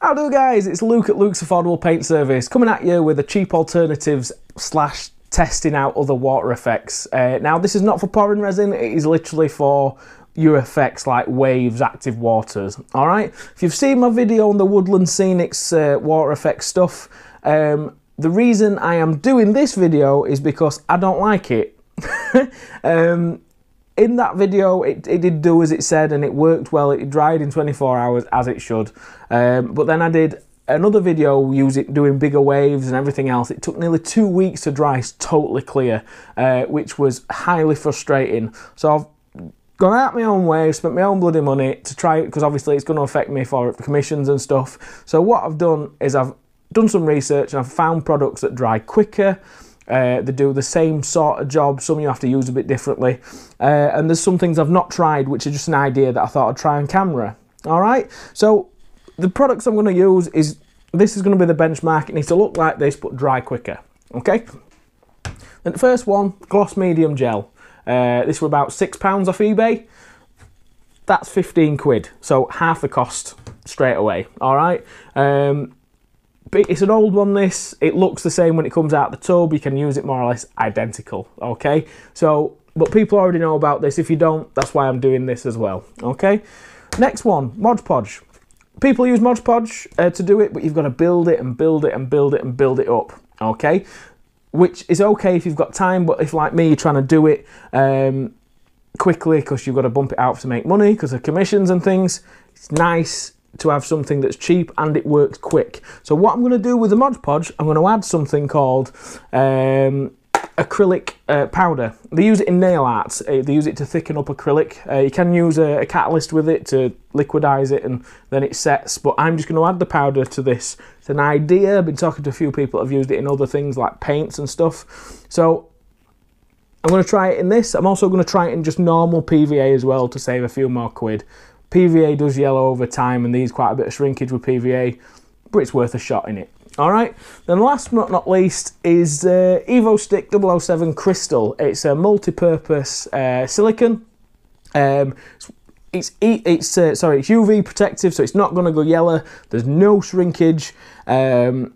How do guys? It's Luke at Luke's Affordable Paint Service coming at you with a cheap alternatives / testing out other water effects. Now this is not for pouring resin, it is literally for your effects like waves, active waters. Alright, if you've seen my video on the Woodland Scenics water effects stuff, the reason I am doing this video is because I don't like it. In that video, it did do as it said and it worked well. It dried in 24 hours as it should. But then I did another video doing bigger waves and everything else. It took nearly 2 weeks to dry totally clear, which was highly frustrating. So I've gone out my own way, spent my own bloody money to try it, because obviously it's going to affect me for commissions and stuff. So what I've done is I've done some research and I've found products that dry quicker. They do the same sort of job, some you have to use a bit differently, and there's some things I've not tried which are just an idea that I thought I'd try on camera. Alright, so the products I'm going to use this is going to be the benchmark. It needs to look like this but dry quicker. Okay, and the first one, gloss medium gel. This were about £6 off eBay. That's 15 quid, so half the cost straight away. Alright, it's an old one, this. It looks the same when it comes out the tub. You can use it more or less identical, okay? So, but people already know about this. If you don't, that's why I'm doing this as well, okay? Next one, Mod Podge. People use Mod Podge to do it, but you've got to build it and build it and build it and build it up, okay? Which is okay if you've got time, but if, like me, you're trying to do it quickly because you've got to bump it out to make money because of commissions and things, it's nice to have something that's cheap and it works quick. So what I'm going to do with the Mod Podge, I'm going to add something called acrylic powder. They use it in nail arts. They use it to thicken up acrylic. You can use a catalyst with it to liquidize it and then it sets, but I'm just going to add the powder to this. It's an idea. I've been talking to a few people that have used it in other things like paints and stuff. So I'm going to try it in this. I'm also going to try it in just normal PVA as well to save a few more quid. PVA does yellow over time and there's quite a bit of shrinkage with PVA, but it's worth a shot in it. Alright, then last but not least is Evo Stick 007 Crystal. It's a multi-purpose silicone. It's UV protective, so it's not going to go yellow. There's no shrinkage. It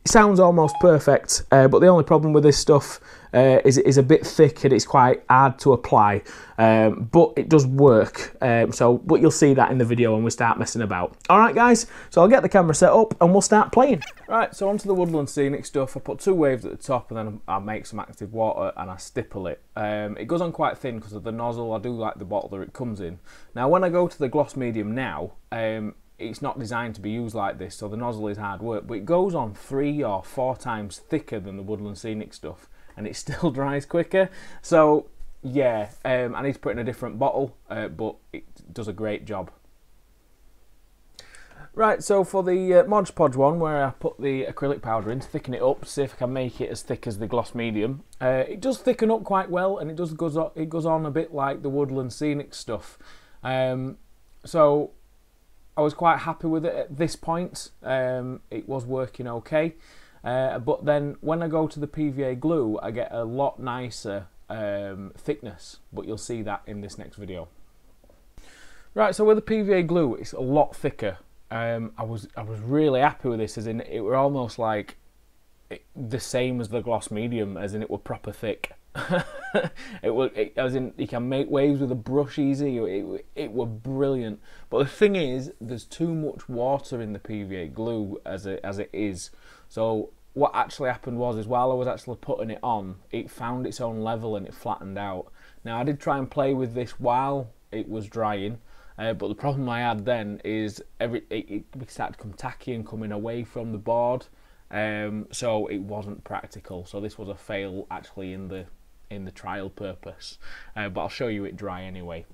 sounds almost perfect, but the only problem with this stuff is it is a bit thick and it's quite hard to apply, but it does work. But you'll see that in the video when we start messing about. Alright guys, so I'll get the camera set up and we'll start playing. Right, so onto the Woodland Scenic stuff. I put 2 waves at the top and then I make some active water and I stipple it. It goes on quite thin because of the nozzle. I do like the bottle that it comes in. Now when I go to the gloss medium now, it's not designed to be used like this, so the nozzle is hard work, but it goes on 3 or 4 times thicker than the Woodland Scenic stuff and it still dries quicker. So yeah, I need to put it in a different bottle, but it does a great job. Right, so for the Mod Podge one, where I put the acrylic powder in to thicken it up to see if I can make it as thick as the gloss medium, it does thicken up quite well and it goes on a bit like the Woodland Scenic stuff. So I was quite happy with it at this point. It was working okay, but then when I go to the PVA glue I get a lot nicer thickness, but you'll see that in this next video. Right, so with the PVA glue it's a lot thicker. I was really happy with this, as in it were almost like the same as the gloss medium, as in it were proper thick. As in you can make waves with a brush easy. It were brilliant, but the thing is there's too much water in the PVA glue as it is. So what actually happened was while I was actually putting it on, it found its own level and it flattened out. Now I did try and play with this while it was drying, but the problem I had then is it started to come tacky and coming away from the board, so it wasn't practical. So this was a fail actually in the trial purpose, but I'll show you it dry anyway.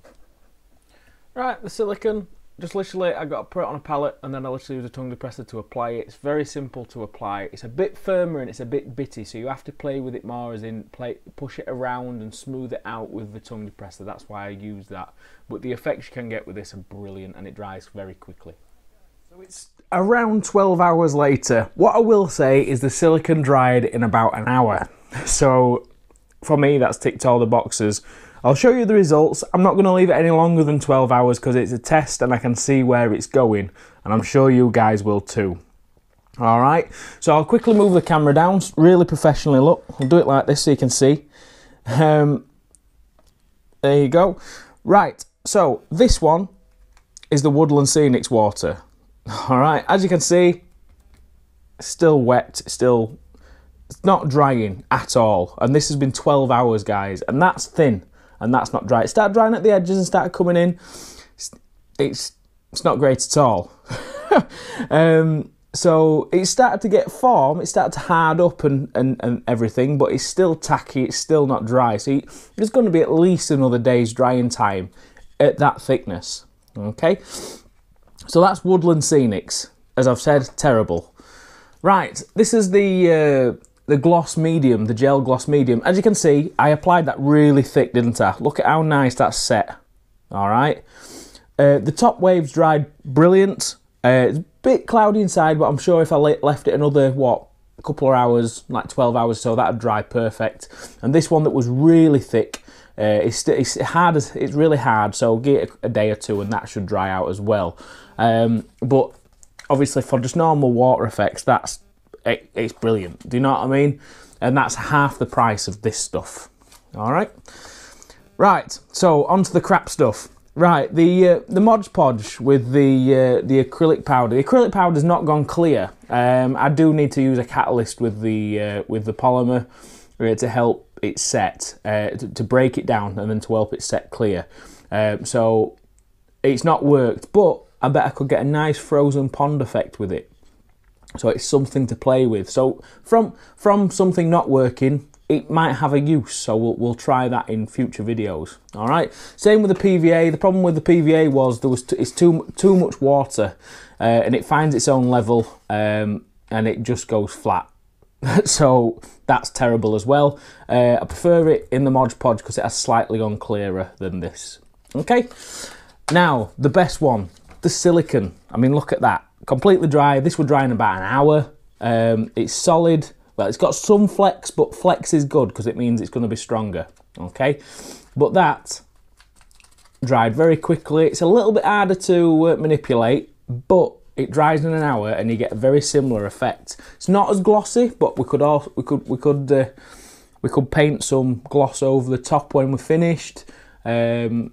Right, the silicone, just literally I got to put it on a palette and then I literally use a tongue depressor to apply it. It's very simple to apply. It's a bit firmer and it's a bit bitty, so you have to play with it more, as in push it around and smooth it out with the tongue depressor. That's why I use that. But the effects you can get with this are brilliant and it dries very quickly. So it's around 12 hours later. What I will say is the silicone dried in about an hour. So for me that's ticked all the boxes. I'll show you the results. I'm not going to leave it any longer than 12 hours because it's a test and I can see where it's going, and I'm sure you guys will too. All right, so I'll quickly move the camera down, really professionally. Look, I'll do it like this so you can see. There you go. Right, so this one is the Woodland Scenics water. All right, as you can see, it's still wet, it's not drying at all. And this has been 12 hours, guys, and that's thin, and that's not dry. It started drying at the edges and started coming in. It's not great at all. So it started to get form, it started to hard up and everything, but it's still tacky, it's still not dry. So there's going to be at least another day's drying time at that thickness. Okay, so that's Woodland Scenics. As I've said, terrible. Right, this is the gloss medium, the gel gloss medium. As you can see, I applied that really thick, didn't I? Look at how nice that's set. All right, the top waves dried brilliant. It's a bit cloudy inside, but I'm sure if I left it another, what, a couple of hours, like 12 hours or so, that would dry perfect. And this one that was really thick, it's really hard, so give it a day or two and that should dry out as well. But obviously for just normal water effects, it's brilliant. Do you know what I mean? And that's half the price of this stuff. All right. Right, so onto the crap stuff. Right, the Mod Podge with the acrylic powder. The acrylic powder's not gone clear. I do need to use a catalyst with the polymer to help it set, to break it down and then to help it set clear. So it's not worked, but I bet I could get a nice frozen pond effect with it. So it's something to play with. So from something not working, it might have a use, so we'll try that in future videos. All right. Same with the PVA. The problem with the PVA was it's too much water, and it finds its own level, and it just goes flat. So that's terrible as well. I prefer it in the Mod Podge because it has slightly gone clearer than this. Okay. Now the best one, the Silicone. I mean, look at that. Completely dry. This would dry in about an hour. It's solid. Well, it's got some flex, but flex is good because it means it's going to be stronger, okay? But that dried very quickly. It's a little bit harder to manipulate, but it dries in an hour and you get a very similar effect. It's not as glossy, but we could paint some gloss over the top when we're finished. There's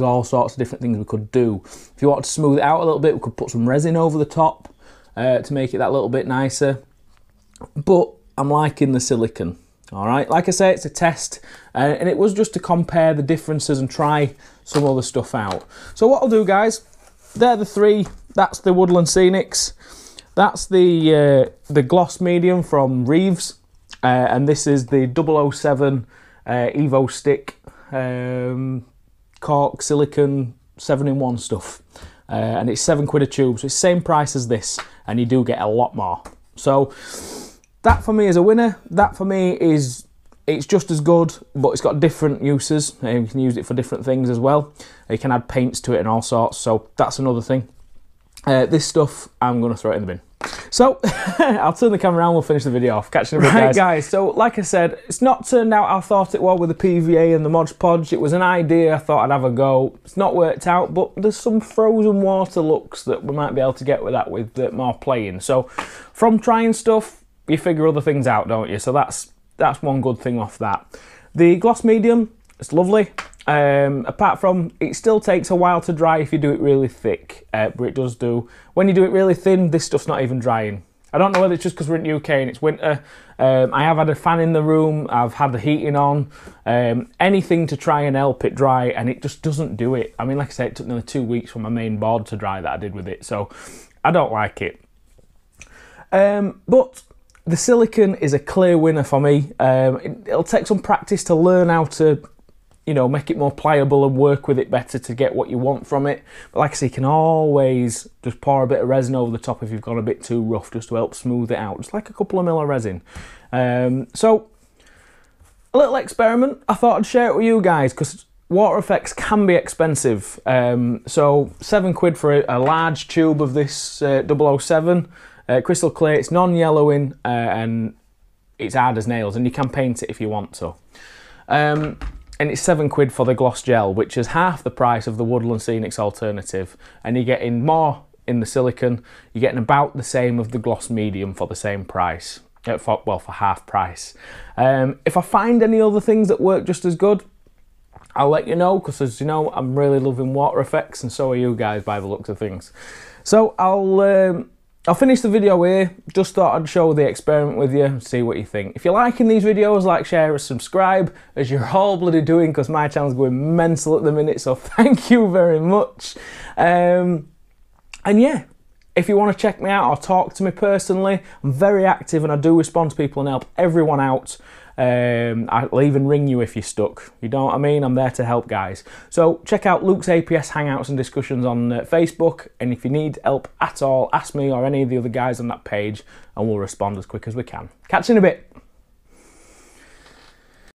all sorts of different things we could do. If you want to smooth it out a little bit, we could put some resin over the top to make it that little bit nicer. But I'm liking the Silicone. All right, like I say, it's a test, and it was just to compare the differences and try some other stuff out. So what I'll do, guys, they're the three. That's the Woodland Scenics. That's the gloss medium from Reeves, and this is the 007 Evo stick cork silicone 7-in-1 stuff, and it's £7 a tube. So it's the same price as this, and you do get a lot more. So that for me is a winner. That for me it's just as good, but it's got different uses. You can use it for different things as well. You can add paints to it and all sorts, so that's another thing. This stuff, I'm going to throw it in the bin. So, I'll turn the camera around, we'll finish the video off. Catch you in a bit, guys. Right, guys, so like I said, it's not turned out how I thought it was with the PVA and the Mod Podge. It was an idea, I thought I'd have a go. It's not worked out, but there's some frozen water looks that we might be able to get with that with more playing. So, from trying stuff, you figure other things out, don't you? So that's one good thing off that. The gloss medium, it's lovely. Apart from, it still takes a while to dry if you do it really thick, but it does do. When you do it really thin, this stuff's not even drying. I don't know whether it's just because we're in the UK and it's winter. I have had a fan in the room, I've had the heating on, anything to try and help it dry, and it just doesn't do it. I mean, like I said, it took nearly 2 weeks for my main board to dry that I did with it, so I don't like it. But the Silicone is a clear winner for me. It'll take some practice to learn how to, you know, make it more pliable and work with it better to get what you want from it. But like I say, you can always just pour a bit of resin over the top if you've gone a bit too rough, just to help smooth it out. Just like a couple of mil of resin. So, a little experiment. I thought I'd share it with you guys because water effects can be expensive. So, £7 for a large tube of this 007 crystal clear. It's non-yellowing and it's hard as nails, and you can paint it if you want to. and it's £7 for the gloss gel, which is half the price of the Woodland Scenics alternative, and you're getting more in the silicone. You're getting about the same of the gloss medium for the same price, for half price. If I find any other things that work just as good, I'll let you know, because as you know, I'm really loving water effects, and so are you guys by the looks of things. So I'll finish the video here. Just thought I'd show the experiment with you and see what you think. If you're liking these videos, like, share, and subscribe, as you're all bloody doing, because my channel's going mental at the minute, so thank you very much. And yeah, if you want to check me out or talk to me personally, I'm very active and I do respond to people and help everyone out. I'll even ring you if you're stuck. You know what I mean? I'm there to help, guys. So check out Luke's APS Hangouts and Discussions on Facebook, and if you need help at all, ask me or any of the other guys on that page and we'll respond as quick as we can. Catch you in a bit.